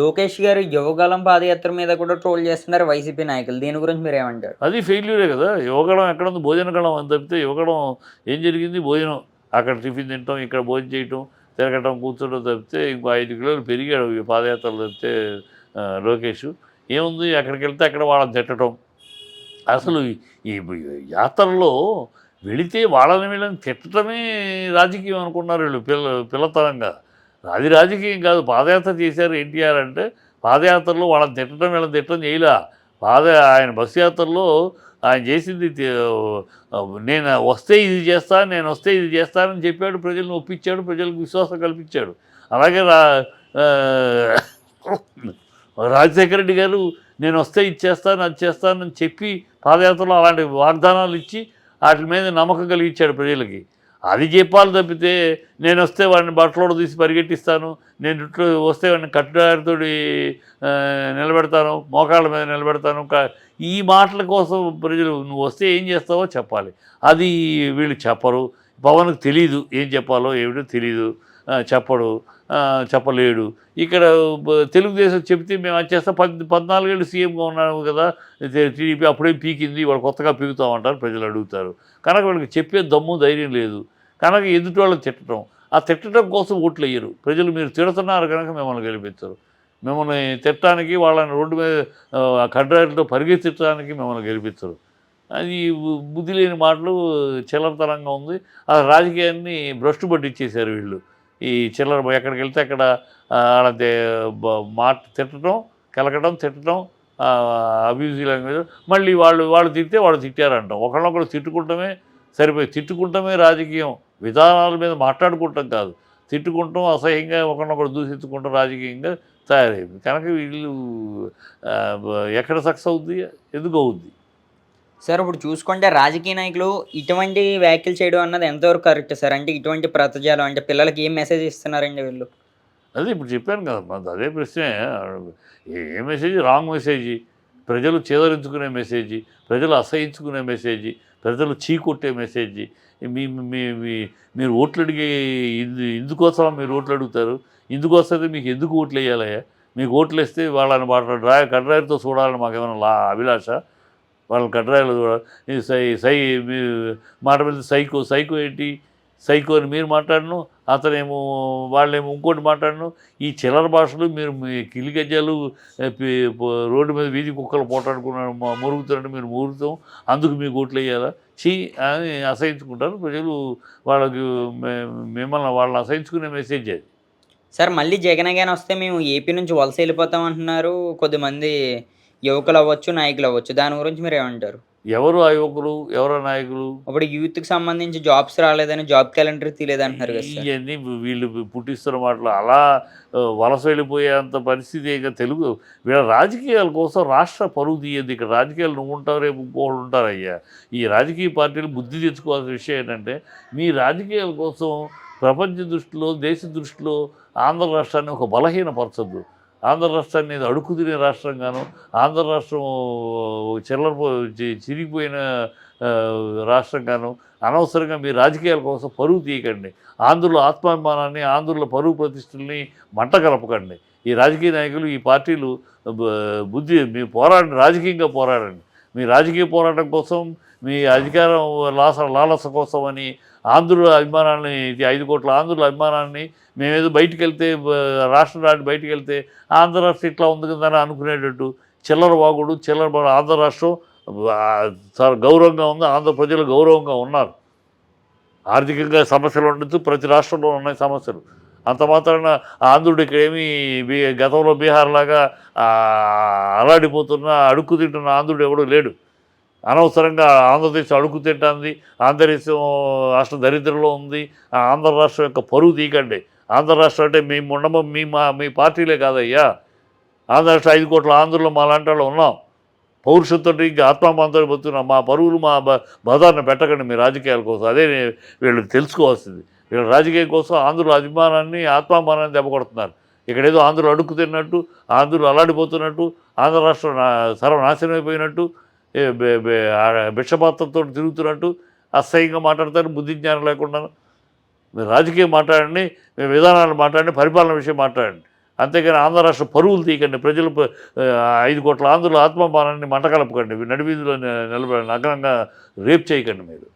లోకేష్ గారు యువగళం పాదయాత్ర మీద కూడా ట్రోల్ చేస్తున్నారు వైసీపీ నాయకులు. దీని గురించి మీరేమంటారు? అది ఫెయిల్యూరే కదా. యువగళం ఎక్కడుంది? భోజనగళం అని తప్పితే యువగళం ఏం జరిగింది? భోజనం అక్కడ టిఫిన్ తినటం, ఇక్కడ భోజనం చేయటం, తిరగటం, కూర్చోవడం తప్పితే ఇంకో 5 కిలోలు పెరిగాడు ఈ పాదయాత్రలు తప్పితే లోకేష్. ఏముంది? అక్కడికి వెళ్తే అక్కడ వాళ్ళని తిట్టడం. అసలు ఈ యాత్రలో వెళితే వాళ్ళని వీళ్ళని తిట్టడమే రాజకీయం అనుకున్నారు వీళ్ళు పిల్లతనంగా. అది రాజకీయం కాదు. పాదయాత్ర చేశారు ఎన్టీఆర్ అంటే పాదయాత్రలో వాళ్ళని తిట్టడం వీళ్ళని తిట్టడం చేయలే. ఆయన బస్సు యాత్రలో ఆయన చేసింది నేను వస్తే ఇది చేస్తాను, నేను వస్తే ఇది చేస్తానని చెప్పాడు, ప్రజలను ఒప్పించాడు, ప్రజలకు విశ్వాసం కల్పించాడు. అలాగే రాజశేఖర రెడ్డి గారు నేను వస్తే ఇది చేస్తాను, అది చేస్తానని చెప్పి పాదయాత్రలో అలాంటి వాగ్దానాలు ఇచ్చి వాటి మీద నమ్మకం కలిగించాడు ప్రజలకి. అది చెప్పాలి తప్పితే నేను వస్తే వాడిని బట్టలోడు తీసి పరిగెట్టిస్తాను, నేను ఇట్లు వస్తే వాడిని కట్టుదారితో నిలబెడతాను, మోకాళ్ళ మీద నిలబెడతాను, ఈ మాటల కోసం ప్రజలు నువ్వు వస్తే ఏం చేస్తావో చెప్పాలి. అది వీళ్ళు చెప్పరు. పవన్కి తెలీదు ఏం చెప్పాలో ఏమిటో తెలీదు, చెప్పలేడు. ఇక్కడ తెలుగుదేశం చెప్తే మేము అది చేస్తాం, 14 ఏళ్ళు సీఎంగా ఉన్నాము కదా, టీడీపీ అప్పుడే పీకింది, వాళ్ళు కొత్తగా పీకుతామంటారు, ప్రజలు అడుగుతారు. కనుక వాళ్ళకి చెప్పే దమ్ము ధైర్యం లేదు. కనుక ఎదుటి వాళ్ళని తిట్టడం, ఆ తిట్టడం కోసం ఓట్లు వేయరు ప్రజలు. మీరు తిడుతున్నారు కనుక మిమ్మల్ని గెలిపించరు. మిమ్మల్ని తిట్టడానికి, వాళ్ళని రోడ్డు మీద కడ్రాయిలతో పరిగెత్తడానికి మిమ్మల్ని గెలిపించరు. అది బుద్ధి లేని మాటలు, చిల్లరతనంగా ఉంది. ఆ రాజకీయాన్ని భ్రష్టు పట్టించేశారు వీళ్ళు. ఈ చిల్లర ఎక్కడికి వెళ్తే అక్కడ అలాంటి మాట తిట్టడం, కెలకడం, తిట్టడం, అబ్యూజివ్ లాంగ్వేజ్. మళ్ళీ వాళ్ళు తిట్టితే వాళ్ళు తిట్టారంటాం. ఒకళ్ళొకళ్ళు తిట్టుకుంటమే సరిపోయి. తిట్టుకుంటమే రాజకీయం. విధానాల మీద మాట్లాడుకుంటాం కాదు, తిట్టుకుంటాం, అసహ్యంగా ఒకరినొకరు దూషించుకుంటాం రాజకీయంగా తయారైంది. కనుక వీళ్ళు ఎక్కడ సక్సెస్ అవుద్ది? ఎందుకు అవుద్ది? సార్ ఇప్పుడు చూసుకుంటే రాజకీయ నాయకులు ఇటువంటి వ్యాఖ్యలు చేయడం అన్నది ఎంతవరకు కరెక్ట్ సార్? అంటే ఇటువంటి ప్రతజాలం అంటే పిల్లలకి ఏం మెసేజ్ ఇస్తున్నారండి వీళ్ళు? అదే ఇప్పుడు చెప్పాను కదా, అదే ప్రశ్నే. ఏ మెసేజ్? Wrong message. ప్రజలు చేదరించుకునే మెసేజ్, ప్రజలు అసహించుకునే మెసేజ్, ప్రజలు చీకొట్టే మెసేజ్. మీరు ఓట్లు అడిగే ఇందుకోసం మీరు ఓట్లు అడుగుతారు. ఇందుకోసమైతే మీకు ఎందుకు ఓట్లు వేయాలయ్యా? మీకు ఓట్లు వేస్తే వాళ్ళని కడ్రాయితో చూడాలని మాకేమైనా అభిలాష? వాళ్ళని కడ్రాయిలు చూడాలి. మీరు మాట మీద సైకో ఏంటి? సైకో అని మీరు మాట్లాడను, అతనేమో వాళ్ళేమో ఇంకోటి మాట్లాడను. ఈ చిల్లర భాషలు మీరు మీ కిలిగజ్జాలు రోడ్డు మీద వీధి కుక్కలు పోటాడుకున్నాడు మురుగుతున్నట్టు మీరు మురుగుతాం, అందుకు మీకు ఓట్లు వేయాలా? అని అసహించుకుంటారు ప్రజలు. వాళ్ళని అసహించుకునే మెసేజ్ అది. సార్ మళ్ళీ జగన్ వస్తే మేము ఏపీ నుంచి వలస వెళ్ళిపోతాం అంటున్నారు కొద్దిమంది యువకులు అవ్వచ్చు, నాయకులు అవ్వచ్చు. దాని గురించి మీరు ఏమంటారు? ఎవరు ఆ యువకులు, ఎవరు నాయకులు? ఇప్పుడు యూత్కి సంబంధించి జాబ్స్ రాలేదని జాబ్ క్యాలెండర్ తీయలేదంటున్నారు కదా. ఇవన్నీ వీళ్ళు పుట్టిస్తున్న మాటలు. అలా వలస వెళ్ళిపోయేంత పరిస్థితి ఇక వీళ్ళ రాజకీయాల కోసం రాష్ట్ర పరువు తీయద్దు. ఇక్కడ రాజకీయాలు నువ్వు ఉంటావు, రేపు ఇంకోళ్ళు ఉంటారయ్యా. ఈ రాజకీయ పార్టీలు బుద్ధి తెచ్చుకోవాల్సిన విషయం ఏంటంటే, మీ రాజకీయాల కోసం ప్రపంచ దృష్టిలో, దేశ దృష్టిలో ఆంధ్ర రాష్ట్రాన్ని ఒక బలహీనపరచద్దు. ఆంధ్ర రాష్ట్రాన్ని అడుక్కు తినే రాష్ట్రంగాను, ఆంధ్ర రాష్ట్రం చిరిగిపోయిన రాష్ట్రంగాను అనవసరంగా మీ రాజకీయాల కోసం పరువు తీయకండి. ఆంధ్రుల ఆత్మాభిమానాన్ని, ఆంధ్రుల పరువు ప్రతిష్టల్ని మంట కలపకండి. ఈ రాజకీయ నాయకులు, ఈ పార్టీలు మీ పోరాడండి, రాజకీయంగా పోరాడండి. మీ రాజకీయ పోరాటం కోసం, మీ అధికారం లాలస కోసం అని ఆంధ్రుల అభిమానాన్ని, 5 కోట్ల ఆంధ్రుల అభిమానాన్ని మేమేదో బయటికి వెళ్తే, రాష్ట్రం దాటి బయటికి వెళ్తే ఆంధ్ర రాష్ట్రం ఇట్లా ఉంది కదా అని అనుకునేటట్టు చిల్లర వాగుడు, ఆంధ్ర రాష్ట్రం చాలా గౌరవంగా ఉంది, ఆంధ్ర ప్రజలు గౌరవంగా ఉన్నారు. ఆర్థికంగా సమస్యలు ఉండొచ్చు, ప్రతి రాష్ట్రంలో ఉన్నాయి సమస్యలు. అంత మాత్రాన ఆంధ్రుడికి ఏమీ గతంలో బీహార్ లాగా అలాడిపోతున్న, అడుక్కు తింటున్న ఆంధ్రుడు ఎవడూ లేడు. అనవసరంగా ఆంధ్రదేశం అడుగు తింటుంది, ఆంధ్రదేశం రాష్ట్రం దరిద్రంలో ఉంది. ఆంధ్ర రాష్ట్రం యొక్క పరువు తీయకండి. ఆంధ్ర రాష్ట్రం అంటే మేము ఉండమో మీ పార్టీలే కాదయ్యా. ఆంధ్ర రాష్ట్రం 5 కోట్ల ఆంధ్రులు మా లాంటి వాళ్ళు ఉన్నాం. పౌరుషంతో ఇంకా ఆత్మాభిమానంతో బతున్నాం. మా పరువులు, మా బదాన్ని పెట్టకండి మీ రాజకీయాల కోసం. అదే వీళ్ళు తెలుసుకోవాల్సింది. వీళ్ళ రాజకీయం కోసం ఆంధ్రుల అభిమానాన్ని, ఆత్మాభిమానాన్ని దెబ్బకొడుతున్నారు. ఇక్కడేదో ఆంధ్రులు అడుక్కు తిన్నట్టు, ఆంధ్రులు అలాడిపోతున్నట్టు, ఆంధ్ర రాష్ట్రం సర్వనాశనం అయిపోయినట్టు, భిక్షపాత్రతో తిరుగుతున్నట్టు అసహ్యంగా మాట్లాడతారు. బుద్ధి జ్ఞానం లేకుండా. మీరు రాజకీయం మాట్లాడండి, మీ విధానాలు మాట్లాడండి, పరిపాలన విషయం మాట్లాడండి. అంతేగాని ఆంధ్ర రాష్ట్ర పరువులు తీయకండి, ప్రజలు 5 కోట్ల ఆంధ్రుల ఆత్మభావాన్ని మంటకలపకండి, నడివీధిలో నగరంగా రేప్ చేయకండి మీరు.